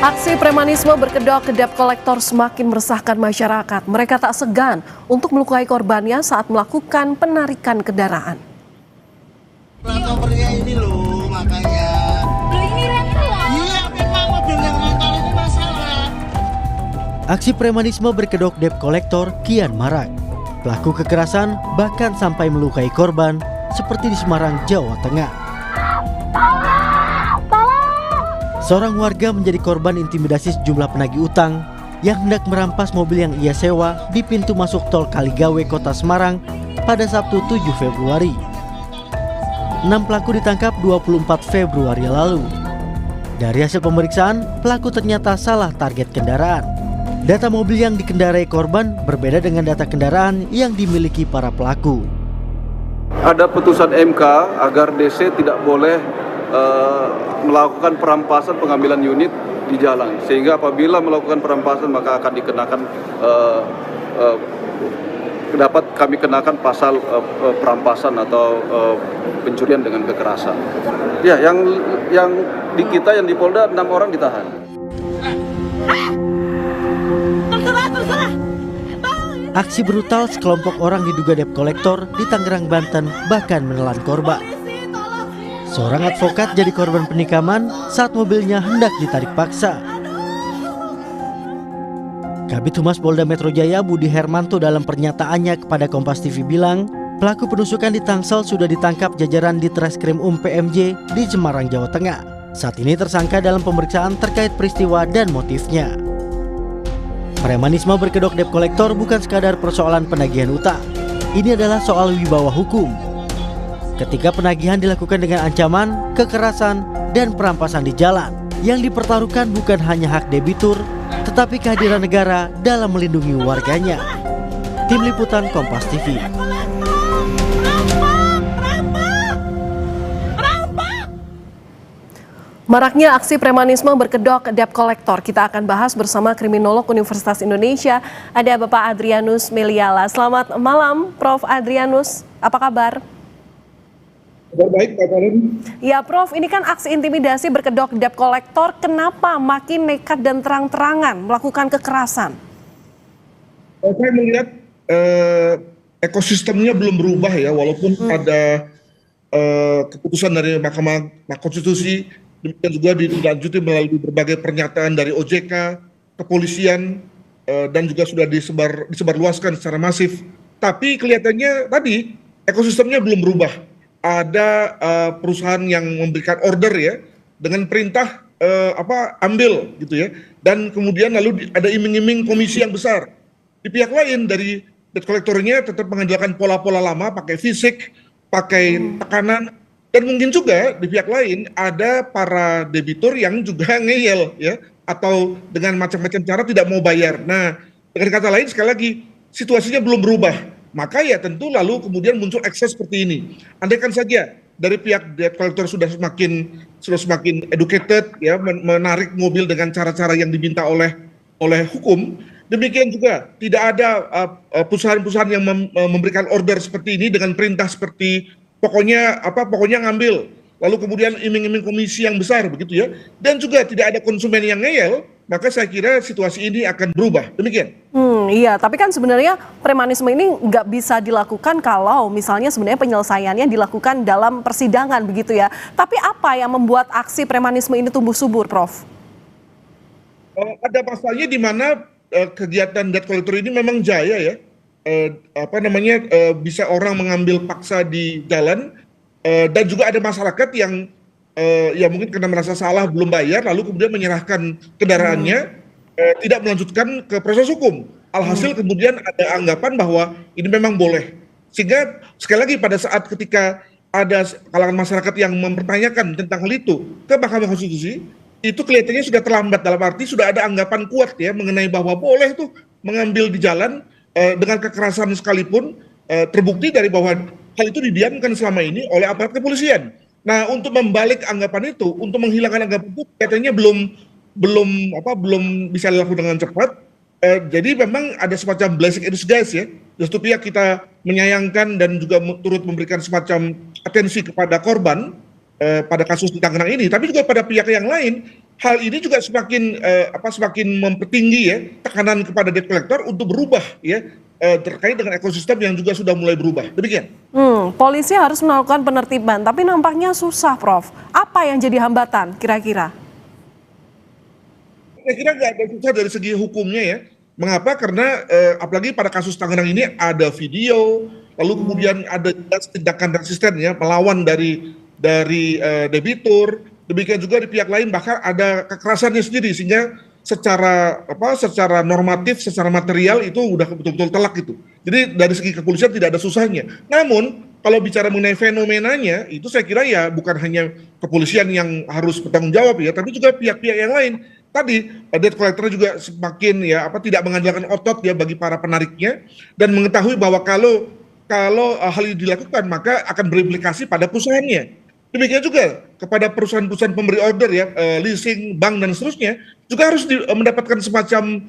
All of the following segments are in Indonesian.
Aksi premanisme berkedok ke debt collector semakin meresahkan masyarakat. Mereka tak segan untuk melukai korbannya saat melakukan penarikan kendaraan. Covernya ini loh, makanya. Loh ini rental loh? Iya, memang mobil yang rental itu masalah. Aksi premanisme berkedok debt collector kian marak. Pelaku kekerasan bahkan sampai melukai korban seperti di Semarang, Jawa Tengah. Seorang warga menjadi korban intimidasi sejumlah penagih utang yang hendak merampas mobil yang ia sewa di pintu masuk tol Kaligawe, Kota Semarang pada Sabtu 7 Februari. 6 pelaku ditangkap 24 Februari lalu. Dari hasil pemeriksaan, pelaku ternyata salah target kendaraan. Data mobil yang dikendarai korban berbeda dengan data kendaraan yang dimiliki para pelaku. Ada putusan MK agar DC tidak boleh melakukan perampasan pengambilan unit di jalan, sehingga apabila melakukan perampasan maka akan dikenakan dapat kami kenakan pasal perampasan atau pencurian dengan kekerasan. Ya, yang di kita yang di Polda 6 orang ditahan. Terserah. Aksi brutal sekelompok orang diduga debt collector di Tangerang, Banten bahkan menelan korban. Seorang advokat jadi korban penikaman saat mobilnya hendak ditarik paksa. Kabid Humas Polda Metro Jaya Budi Hermanto dalam pernyataannya kepada Kompas TV bilang, pelaku penusukan di Tangsel sudah ditangkap jajaran di Treskrim PMJ di Semarang, Jawa Tengah. Saat ini tersangka dalam pemeriksaan terkait peristiwa dan motifnya. Premanisme berkedok debt collector bukan sekadar persoalan penagihan utang. Ini adalah soal wibawa hukum. Ketika penagihan dilakukan dengan ancaman, kekerasan, dan perampasan di jalan, yang dipertaruhkan bukan hanya hak debitur, tetapi kehadiran negara dalam melindungi warganya. Tim Liputan Kompas TV. Maraknya aksi premanisme berkedok debt collector. Kita akan bahas bersama kriminolog Universitas Indonesia, ada Bapak Adrianus Meliala. Selamat malam, Prof. Adrianus. Apa kabar? Baik, Pak Karen. Ya, Prof, ini kan aksi intimidasi berkedok debt collector. Kenapa makin nekat dan terang-terangan melakukan kekerasan? Saya melihat ekosistemnya belum berubah ya, walaupun ada keputusan dari Mahkamah Konstitusi, demikian juga dilanjuti melalui berbagai pernyataan dari OJK, kepolisian, dan juga sudah disebarluaskan secara masif. Tapi kelihatannya tadi ekosistemnya belum berubah. Ada perusahaan yang memberikan order ya dengan perintah ambil gitu ya, dan kemudian lalu ada iming-iming komisi yang besar. Di pihak lain dari debt collectornya tetap mengandalkan pola-pola lama, pakai fisik, pakai tekanan, dan mungkin juga di pihak lain ada para debitur yang juga ngeyel ya, atau dengan macam-macam cara tidak mau bayar. Nah, dengan kata lain sekali lagi situasinya belum berubah. Maka ya tentu lalu kemudian muncul ekses seperti ini. Andaikan saja dari pihak debt collector sudah semakin educated ya, menarik mobil dengan cara-cara yang diminta oleh hukum. Demikian juga tidak ada perusahaan-perusahaan yang memberikan order seperti ini dengan perintah seperti pokoknya ngambil, lalu kemudian iming-iming komisi yang besar begitu ya. Dan juga tidak ada konsumen yang ngeyel, maka saya kira situasi ini akan berubah. Demikian. Iya, tapi kan sebenarnya premanisme ini nggak bisa dilakukan kalau misalnya sebenarnya penyelesaiannya dilakukan dalam persidangan begitu ya. Tapi apa yang membuat aksi premanisme ini tumbuh subur, Prof? Ada pasalnya di mana kegiatan debt collector ini memang jaya ya. Bisa orang mengambil paksa di jalan, dan juga ada masyarakat yang ya mungkin karena merasa salah belum bayar lalu kemudian menyerahkan kendaraannya, tidak melanjutkan ke proses hukum. Alhasil kemudian ada anggapan bahwa ini memang boleh, sehingga sekali lagi pada saat ketika ada kalangan masyarakat yang mempertanyakan tentang hal itu ke Mahkamah Konstitusi, itu kelihatannya sudah terlambat, dalam arti sudah ada anggapan kuat ya mengenai bahwa boleh tuh mengambil di jalan dengan kekerasan sekalipun, terbukti dari bahwa hal itu didiamkan selama ini oleh aparat kepolisian. Nah, untuk membalik anggapan itu, untuk menghilangkan anggapan itu, katanya belum bisa dilakukan dengan cepat. Jadi memang ada semacam blessing in disguise ya. Di satu pihak kita menyayangkan dan juga turut memberikan semacam atensi kepada korban pada kasus di Tangerang ini, tapi juga pada pihak yang lain hal ini juga semakin mempertinggi ya tekanan kepada debt collector untuk berubah ya terkait dengan ekosistem yang juga sudah mulai berubah. Demikian. Polisi harus melakukan penertiban, tapi nampaknya susah, Prof. Apa yang jadi hambatan kira-kira? Saya kira nggak ada susah dari segi hukumnya ya. Mengapa? Karena apalagi pada kasus Tangerang ini ada video, lalu kemudian ada tindakan resisten ya melawan dari debitur. Demikian juga di pihak lain bahkan ada kekerasannya sendiri sehingga secara normatif, secara material itu udah betul-betul telak gitu. Jadi dari segi kepolisian tidak ada susahnya. Namun kalau bicara mengenai fenomenanya itu saya kira ya bukan hanya kepolisian yang harus bertanggung jawab ya, tapi juga pihak-pihak yang lain. Tadi debt collector juga semakin tidak mengandalkan otot ya bagi para penariknya dan mengetahui bahwa kalau hal ini dilakukan maka akan berimplikasi pada perusahaannya. Demikian juga kepada perusahaan-perusahaan pemberi order ya, leasing, bank dan seterusnya juga harus mendapatkan semacam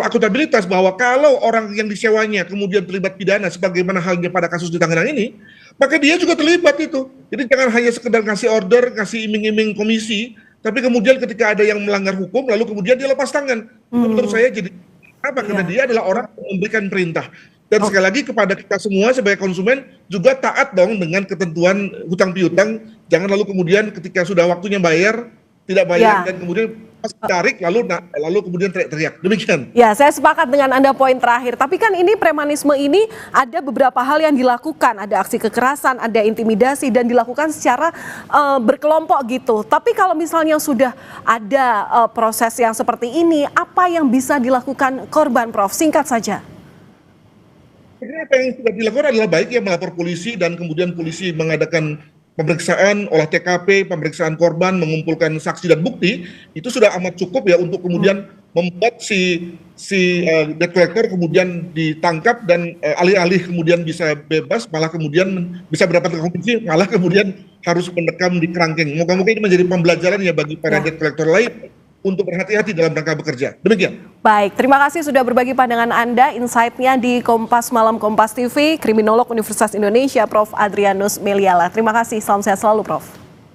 akuntabilitas bahwa kalau orang yang disewanya kemudian terlibat pidana sebagaimana halnya pada kasus di Tangerang ini, maka dia juga terlibat itu. Jadi jangan hanya sekedar ngasih order, ngasih iming-iming komisi, tapi kemudian ketika ada yang melanggar hukum lalu kemudian dia lepas tangan. Itu menurut saya jadi apa? Karena dia adalah orang yang memberikan perintah. Dan sekali lagi kepada kita semua sebagai konsumen juga taat dong dengan ketentuan hutang piutang. Jangan lalu kemudian ketika sudah waktunya bayar tidak bayar dan kemudian pas tarik lalu kemudian teriak-teriak. Demikian. Ya, saya sepakat dengan Anda poin terakhir. Tapi kan ini premanisme ini ada beberapa hal yang dilakukan. Ada aksi kekerasan, ada intimidasi dan dilakukan secara berkelompok gitu. Tapi kalau misalnya sudah ada proses yang seperti ini, apa yang bisa dilakukan korban, Prof? Singkat saja. Apa yang sudah dilakukan adalah baik ya melapor polisi dan kemudian polisi mengadakan pemeriksaan olah TKP, pemeriksaan korban, mengumpulkan saksi dan bukti, itu sudah amat cukup ya untuk kemudian membuat si debt collector kemudian ditangkap dan alih-alih kemudian bisa bebas malah kemudian bisa mendapatkan kompensasi malah kemudian harus mendekam di kerangkeng. Moga-moga ini menjadi pembelajaran ya bagi para debt collector lain untuk berhati-hati dalam rangka bekerja. Demikian. Baik, terima kasih sudah berbagi pandangan Anda, insight-nya di Kompas Malam Kompas TV, Kriminolog Universitas Indonesia, Prof. Adrianus Meliala. Terima kasih, salam sehat selalu, Prof.